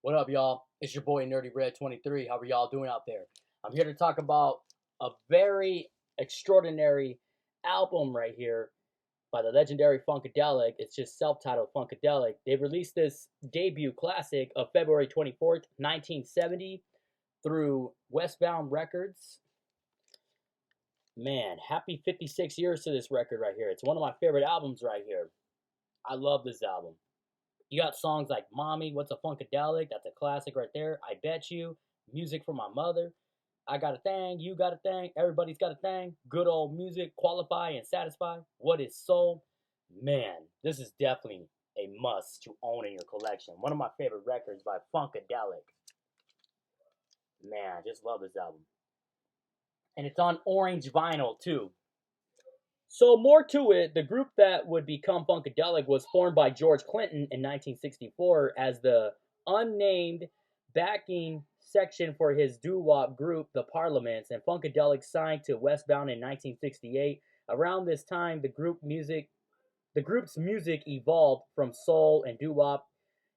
What up, y'all? It's your boy Nerdy Red 23. How are y'all doing out there? I'm here to talk about a very extraordinary album right here by the legendary Funkadelic. It's just self-titled Funkadelic. They released this debut classic of February 24th, 1970 through Westbound Records. Man, happy 56 years to this record right here. It's one of my favorite albums right here. I love this album. You got songs like Mommy, What's a Funkadelic? That's a classic right there. I Bet You, Music for My Mother, I Got a Thing, You Got a Thing, Everybody's Got a Thing, Good Old Music, Qualify and Satisfy, What is Soul? Man, this is definitely a must to own in your collection. One of my favorite records by Funkadelic. Man, I just love this album. And it's on orange vinyl too. So more to it, the group that would become Funkadelic was formed by George Clinton in 1964 as the unnamed backing section for his doo-wop group, the Parliaments, and Funkadelic signed to Westbound in 1968. Around this time, the group's music evolved from soul and doo-wop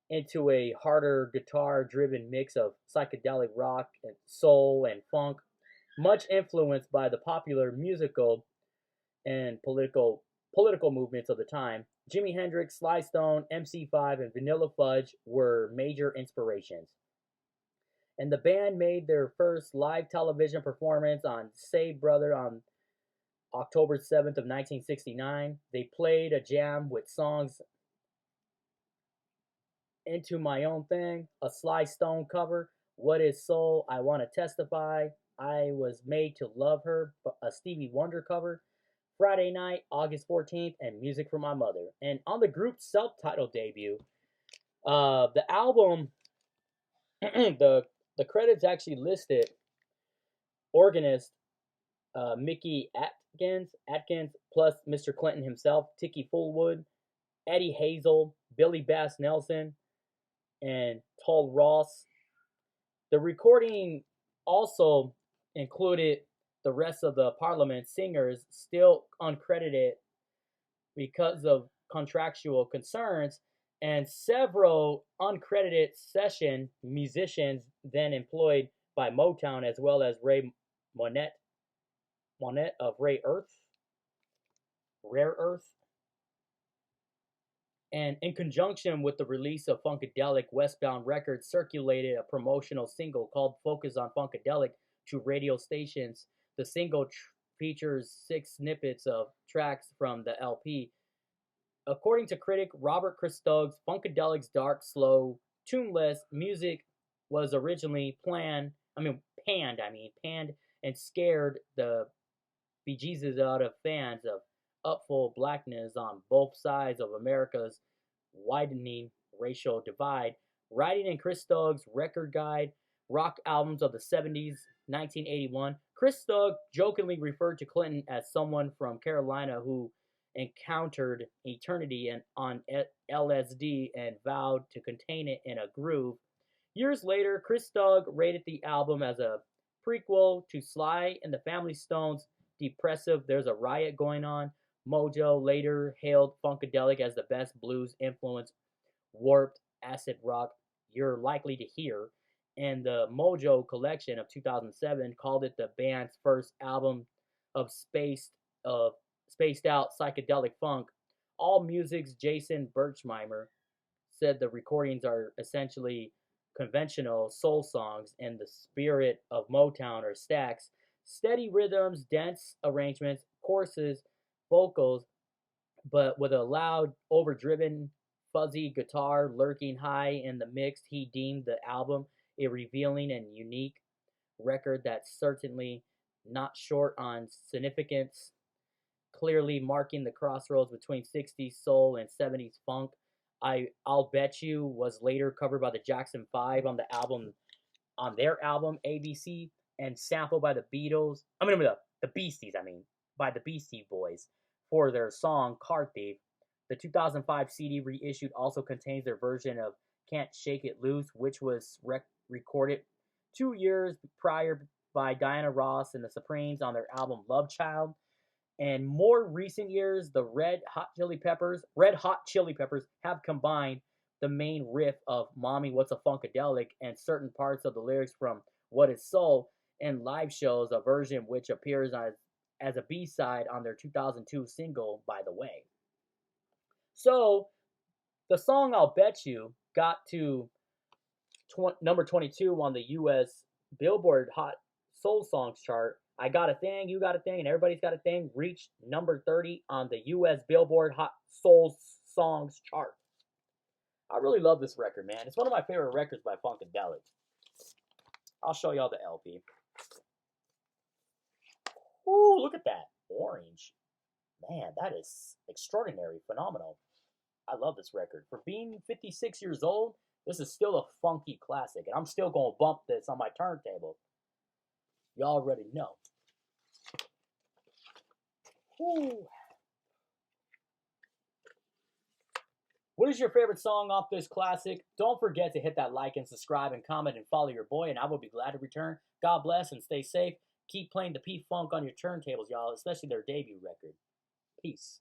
into a harder guitar-driven mix of psychedelic rock and soul and funk, much influenced by the popular musical and political movements of the time. Jimi Hendrix, Sly Stone, MC5, and Vanilla Fudge were major inspirations. And the band made their first live television performance on Say Brother on October 7th of 1969. They played a jam with songs Into My Own Thing, a Sly Stone cover, What is Soul, I Want to Testify, I Was Made to Love Her, a Stevie Wonder cover, Friday Night, August 14th, and Music for My Mother. And on the group's self-titled debut, the album, the credits actually listed organist Mickey Atkins, plus Mr. Clinton himself, Tiki Fullwood, Eddie Hazel, Billy Bass Nelson, and Toll Ross. The recording also included the rest of the Parliament singers, still uncredited because of contractual concerns, and several uncredited session musicians then employed by Motown, as well as Ray Monette of Rare Earth. And in conjunction with the release of Funkadelic, Westbound Records circulated a promotional single called Focus on Funkadelic to radio stations. The single features 6 snippets of tracks from the LP. According to critic Robert Christgau's, Funkadelic's dark, slow, tuneless music was originally panned and scared the bejesus out of fans of upful blackness on both sides of America's widening racial divide. Writing in Christgau's record guide, Rock Albums of the 70s, 1981, Christgau jokingly referred to Clinton as someone from Carolina who encountered eternity on LSD and vowed to contain it in a groove. Years later, Christgau rated the album as a prequel to Sly and the Family Stone's depressive There's a Riot Going On. Mojo later hailed Funkadelic as the best blues-influenced warped acid rock you're likely to hear, and the Mojo collection of 2007 called it the band's first album of spaced out psychedelic funk. AllMusic's Jason Birchmeier said the recordings are essentially conventional soul songs in the spirit of Motown or Stax. Steady rhythms, dense arrangements, choruses, vocals, but with a loud, overdriven, fuzzy guitar lurking high in the mix. He deemed the album a revealing and unique record that's certainly not short on significance, clearly marking the crossroads between 60s soul and 70s funk. I'll Bet You was later covered by the Jackson 5 on their album ABC, and sampled by the Beatles. The Beasties, by the Beastie Boys for their song Car Thief. The 2005 CD reissued also contains their version of Can't Shake It Loose, which was recorded 2 years prior by Diana Ross and the Supremes on their album Love Child. And more recent years, the Red Hot Chili Peppers have combined the main riff of Mommy What's a Funkadelic and certain parts of the lyrics from What Is Soul in live shows, a version which appears as a B-side on their 2002 single, By the Way. So, the song I'll Bet You got to number 22 on the US Billboard Hot Soul Songs chart. I Got a Thing, You Got a Thing, and Everybody's Got a Thing reached number 30 on the US Billboard Hot Soul Songs chart. I really love this record, man. It's one of my favorite records by Funkadelic. I'll show y'all the LP. Ooh, look at that. Orange. Man, that is extraordinary, phenomenal. I love this record. For being 56 years old, this is still a funky classic, and I'm still going to bump this on my turntable. Y'all already know. Ooh. What is your favorite song off this classic? Don't forget to hit that like and subscribe and comment and follow your boy, and I will be glad to return. God bless and stay safe. Keep playing the P-Funk on your turntables, y'all, especially their debut record. Peace.